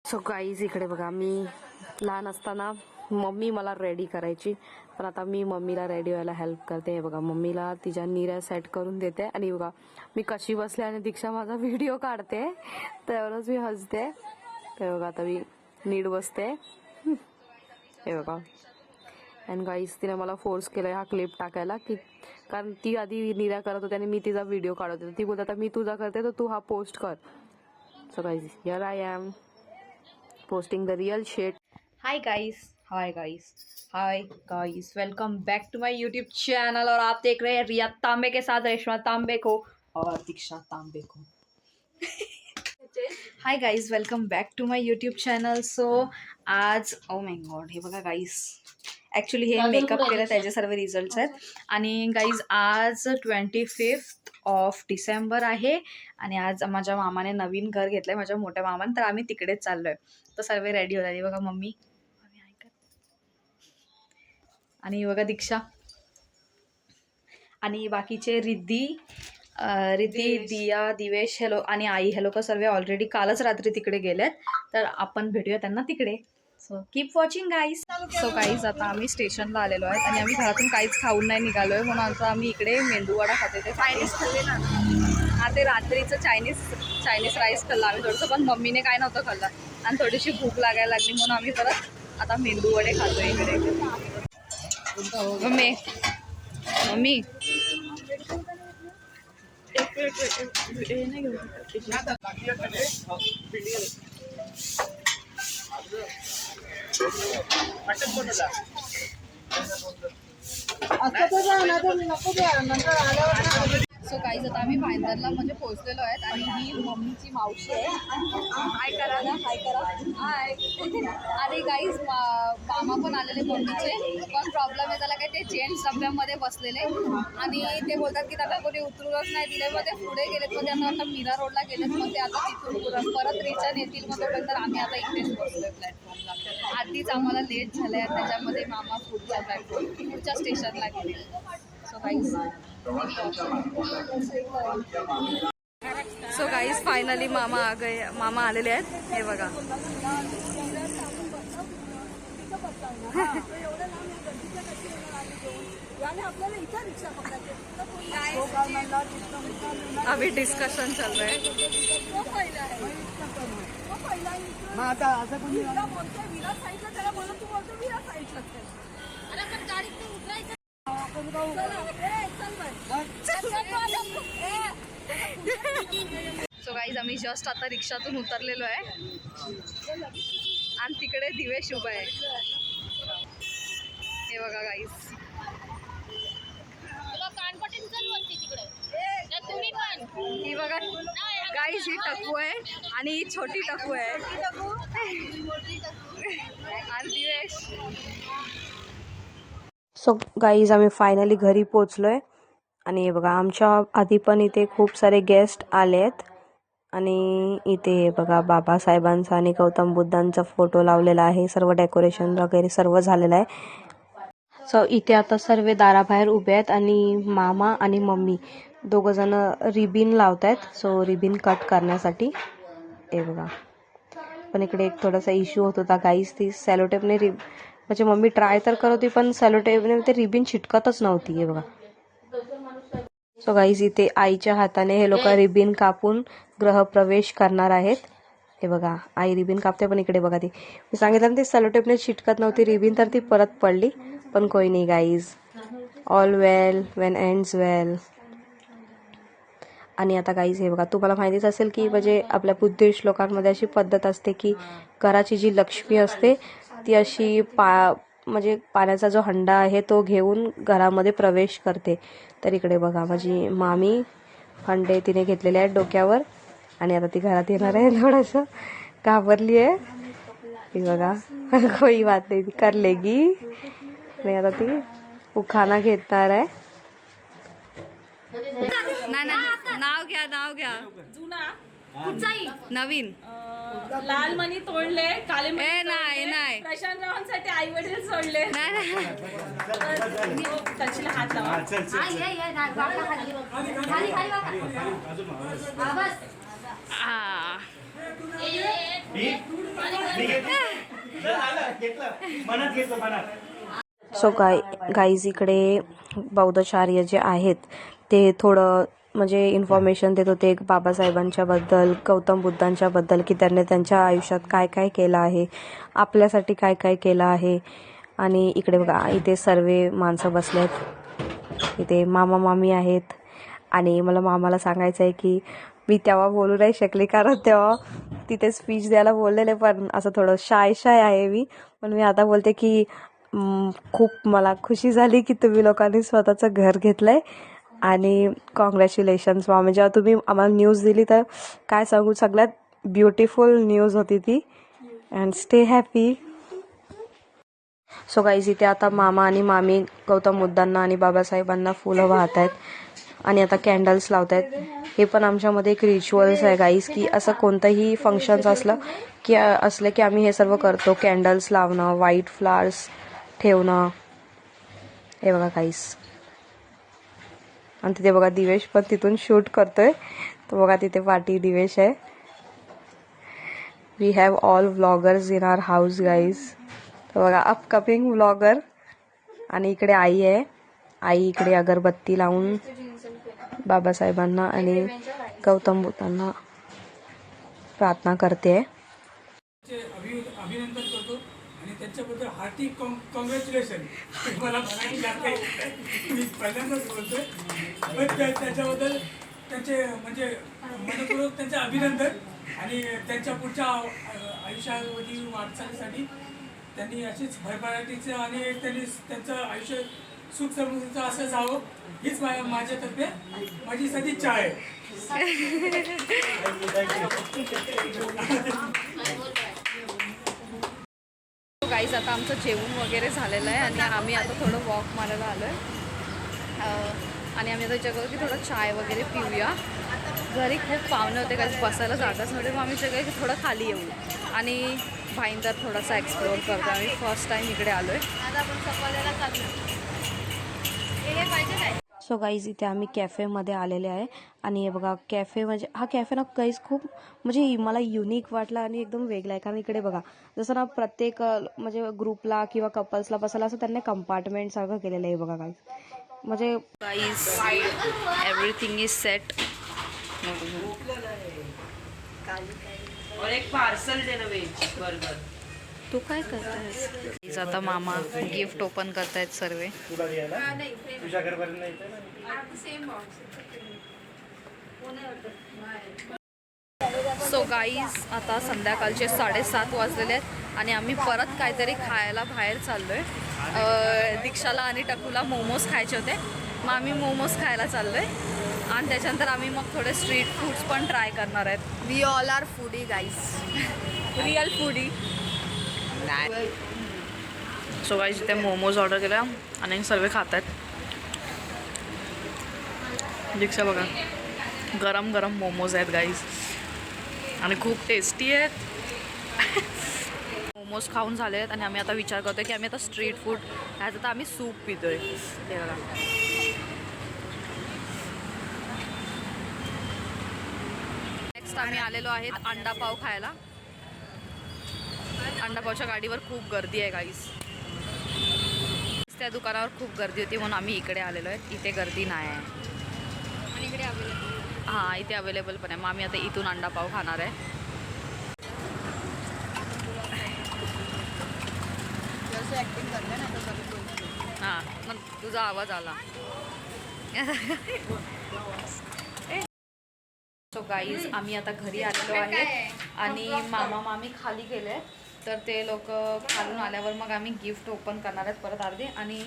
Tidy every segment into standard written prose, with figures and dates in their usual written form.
So guys इकडे बघा, मी लहान असताना मम्मी मला रेडी करायची, पण आता मी मम्मीला रेडी व्हायला हेल्प करते. हे बघा, मम्मीला तिच्या निऱ्या सेट करून देते आणि बघा मी कशी बसले आणि दीक्षा माझा व्हिडिओ काढते, त्यावरच मी हसते. ते बघा आता मी नीट बसते. हे बघा. अँड गाईज तिने मला फोर्स केलाय हा क्लिप टाकायला, की कारण ती आधी निऱ्या करत होती आणि मी तिचा व्हिडिओ काढत होते. ती बोलत आता मी तुझा करते तर तू हा पोस्ट कर. So guys here I am posting the real shit. Hi guys, welcome back to my YouTube channel. और आप देख रहे हैं रिया तांबे के साथ रेशमा तांबे को और दीक्षा तांबे को. Hi guys, welcome back to my YouTube channel. So आज oh my god, हे बघा गाईज, ॲक्च्युली हे मेकअप केलं त्याचे सर्व रिझल्ट्स आहेत. आणि गाईज आज 25 डिसेंबर आहे आणि आज माझ्या मामाने नवीन घर घेतलंय, माझ्या मोठ्या मामाने, तर आम्ही तिकडेच चाललोय. तर सर्व रेडी होत आहे. बघा मम्मी आणि बघा दीक्षा आणि बाकीचे रिद्धी, दिया, दिवेश हॅलो आणि आई हॅलो का सर्व ऑलरेडी कालच रात्री तिकडे गेलेत. तर आपण भेटूया त्यांना तिकडे. So keep watching guys. So guys आता आम्ही स्टेशनला आलेलो आहेत आणि आम्ही घरातून काहीच खाऊन नाही निघालोय, म्हणून आता आम्ही इकडे मेंदूवडा खाते. ते चायनीज खाल्ले ना, हा ते रात्रीचं चायनीज राईस खाल्लं आम्ही थोडंसं, पण मम्मीने काय नव्हतं खाल्लं आणि थोडीशी भूक लागायला लागली म्हणून आम्ही परत आता मेंदूवडे खातो इकडे. मम्मी सो गाईज आता आम्ही भाईंदरला म्हणजे पोहोचलेलो आहेत आणि ही मम्मीची मावशी आहे. हाय करा ना, हाय करा, हाय. आणि गाईज मामा पण आलेले मम्मीचे, पण प्रॉब्लेम आहे त्याला काय ते जेंट्स डब्यामध्ये बसलेले आणि ते बोलतात की त्याला कोणी उतरूनच नाही दिले. मग ते पुढे गेलेत, मग त्यांना आता मीरा रोडला गेलेत, मग ते आता तिथून परत रिटर्न येतील. मग तोपर्यंत आम्ही आता इकडेच बसलोय प्लॅटफॉर्मला. आधीच आम्हाला लेट झालं आहे, त्याच्यामध्ये मामा पुढच्या स्टेशनला गेले. सो गाईज फायनली मामा आलेले आहेत. हे बघा अभी डिस्कशन चल रहा है. सो गाईज आम्ही जस्ट आता रिक्षातून उतरलेलो आहे आणि तिकडे दिवेश उभा आहे. हे बघा गाईज, ही बघा गाईज, ही टकू आहे आणि ही छोटी टकू आहे आणि दिवेश. सो गाईज आम्ही फायनली घरी पोचलोय आणि हे बघा आमच्या आधी पण इथे खूप सारे गेस्ट आले आहेत आणि इथे हे बघा बाबासाहेबांचा आणि गौतम बुद्धांचा फोटो लावलेला आहे. सर्व डेकोरेशन वगैरे सर्व झालेलं आहे. सो इथे आता सर्व दाराबाहेर उभे आहेत आणि मामा आणि मम्मी दोघं जण रिबिन लावत आहेत. सो रिबिन कट करण्यासाठी. हे बघा, पण इकडे एक थोडासा इश्यू होत होता गाईज, ती सॅलोटेपने म्हणजे मम्मी ट्राय तर करत होती पण सॅलोटेपने ते रिबिन चिटकतच नव्हती. हे बघा. सो गाईज इथे आईच्या हाताने हे लोक रिबिन कापून गृहप्रवेश करणार आहेत. हे बघा आई रिबिन कापते, पण इकडे बघा ती मी सांगितलं ना ती सॅलोटेपने चिटकत नव्हती रिबिन, तर ती परत पडली. पण कोई नाही गाईज, ऑल वेल वेन एंड्स वेल. आणि आता गाईज हे बघा, तुम्हाला माहितीच असेल की म्हणजे आपल्या बुद्धिस्ट लोकांमध्ये अशी पद्धत असते की घराची जी लक्ष्मी असते ती अशी म्हणजे पाण्याचा जो हंडा आहे तो घेऊन घरामध्ये प्रवेश करते. तर इकडे बघा माझी मामी हंडे तिने घेतलेले आहेत डोक्यावर आणि आता ती घरात येणार आहे. थोडंसं घाबरली आहे ती बघा. कोई बात नाही, ती कर लेगी. आणि आता ती उखाणा घेणार आहे. नाव घ्या नवीन लाल मणी तोडले, काले मणी नाही प्रशांत रावांसाठी आई वडील सोडले. तशीला हात लावा. सो गाईज इकडे बौद्धाचार्य जे आहेत ते थोडं म्हणजे इन्फॉर्मेशन देत होते बाबासाहेबांच्या बद्दल, गौतम बुद्धांच्या बद्दल, की त्यांनी त्यांच्या आयुष्यात काय काय केलं आहे, आपल्यासाठी काय काय केलं आहे. आणि इकडे बघा इथे सर्व माणसं बसले आहेत. इथे मामा मामी आहेत. आणि मला मामाला सांगायचं आहे की मी तेव्हा बोलू नाही शकले कारण तेव्हा तिथे स्पीच द्यायला बोललेले, पण असं थोडं शाय आहे मी. पण मी आता बोलते की खूप मला खुशी झाली की तुम्ही लोकांनी स्वतःचं घर घेतलंय आणि कॉंग्रॅच्युलेशन्स मामा. जेव्हा तुम्ही आम्हाला न्यूज दिली तर काय सांगू, सगळ्यात ब्युटिफुल न्यूज होती ती. And stay happy. So guys इथे आता मामा आणि मामी गौतम बुद्धांना आणि बाबासाहेबांना फुलं वाहत आहेत आणि आता कॅन्डल्स लावत आहेत. हे पण आमच्यामध्ये एक रिच्युअल्स आहे गाईज, की असं कोणतंही फंक्शन्स असलं की आम्ही हे सर्व करतो. कॅन्डल्स लावणं, व्हाईट फ्लावर्स ठेवणं. हे बघा गाईज. आणि तिथे बघा दिवेश पण तिथून शूट करतोय. तो बघा तिथे पाठी दिवेश आहे. We have all vloggers in our house guys. तर बघा अपकमिंग व्लॉगर. आणि इकडे आई आहे. आई इकडे अगरबत्ती लावून बाबासाहेबांना आणि गौतम बुद्धांना प्रार्थना करते. अभिनंदन करतो आणि त्याच्याबद्दल हार्दिक कॉंग्रॅच्युलेशन. मला मी पहिल्यांदाच बोलतोय, पण त्याच्याबद्दल त्यांचे म्हणजे मनपूर्वक त्यांचे अभिनंदन. आणि त्यांच्या पुढच्या आयुष्यावधी वाटचालीसाठी त्यांनी अशीच भरभराटीचं आणि त्यांनी त्यांचं आयुष्य सुख समृद्धीचं असं जावं हीच माझ्यातर्फे माझी सदिच्छा आहे. गाईज आता आमचं जेवण वगैरे झालेलं आहे आणि आम्ही आता थोडं वॉक मारायला आलो आहे. आणि आम्ही आता विचार की थोडं चाय वगैरे पिऊया. घरी खूप पाहुणे होते, काही बसायला जागाच नव्हते. मग आम्ही सगळे की थोडं खाली येऊ आणि भाईंदर थोडासा एक्सप्लोअर करतो. आम्ही फर्स्ट टाईम इकडे आलो आहे. आता आपण सफारीला चाललो. हे पाहिजे काय. सो गाईज इथे आम्ही कॅफेमध्ये आलेले आहे. आणि हे बघा कॅफे म्हणजे हा कॅफे ना गाईज खूप म्हणजे मला युनिक वाटला आणि एकदम वेगळा आहे. कारण इकडे बघा जसं ना प्रत्येक म्हणजे ग्रुपला किंवा कपल्सला बसायला असं त्यांनी कंपार्टमेंट सारखं केलेलं आहे. बघा गाईज म्हणजे गाईज एव्हरीथिंग इज सेट. और एक पार्सल देना वेज बर्गर. तू काय करतायस. आता मामा गिफ्ट ओपन करतायत सर्व. सो गाईज आता संध्याकाळचे 7:30 वाजलेले आहेत आणि आम्ही परत काहीतरी खायला बाहेर चाललोय. दीक्षाला आणि टकूला मोमोज खायचे होते, मग आम्ही मोमोज खायला चाललोय. आणि त्याच्यानंतर आम्ही मग थोडे स्ट्रीट फूड्स पण ट्राय करणार आहेत. We all are foodie guys, real foodie. So guys इथे मोमोज ऑर्डर केल्या आणि सर्व खात आहेत. दीक्षा बघा गरम गरम मोमोज आहेत गाईज आणि खूप टेस्टी आहेत. मोमोज खाऊन झाले आहेत आणि आम्ही आता विचार करतोय की आम्ही आता स्ट्रीट फूड खायचं, तर आम्ही सूप पितोय. हे बघा नेक्स्ट आम्ही आलेलो आहेत अंडा पाव खायला. अंडा पावच्या गाडीवर खूप गर्दी आहे गाईज. त्या दुकानावर खूप गर्दी होती म्हणून आम्ही इकडे आलेलो आहे. इथे गर्दी नाही आहे आणि इकडे हां इथे अवेलेबल पण आहे. मग आम्ही आता इथून अंडा पाव खाणार आहे. हां मग तुझा आवाज आला. सो गाईज आम्ही आता घरी आलेलो आहे आणि मामा मामी खाली गेले, तर ते लोक खालून आल्यावर मग आम्ही गिफ्ट ओपन करणार आहेत परत अर्धे. आणि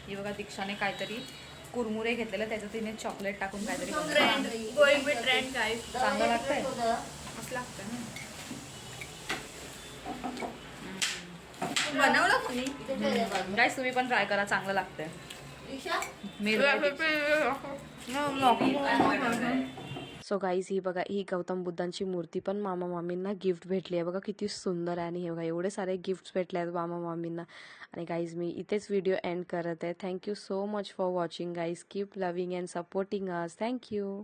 ही बघा दीक्षाने काहीतरी कुरमुरे घेतलेले, त्याच्यात तिने चॉकलेट टाकून काहीतरी चांगलं लागतंय. मस्त लागतंय बनवलं कोणी. गाईज तुम्ही पण ट्राय करा, चांगलं लागतंय. सो गाईज ही बघा ही गौतम बुद्धांची मूर्ती पण मामा मामींना गिफ्ट भेटली आहे. बघा किती सुंदर आहे. आणि हे बघा एवढे सारे गिफ्ट्स भेटले आहेत मामा मामींना. आणि गाईज मी इथेच व्हिडिओ एंड करत आहे. Thank you so much for watching guys. Keep loving and supporting us. Thank you.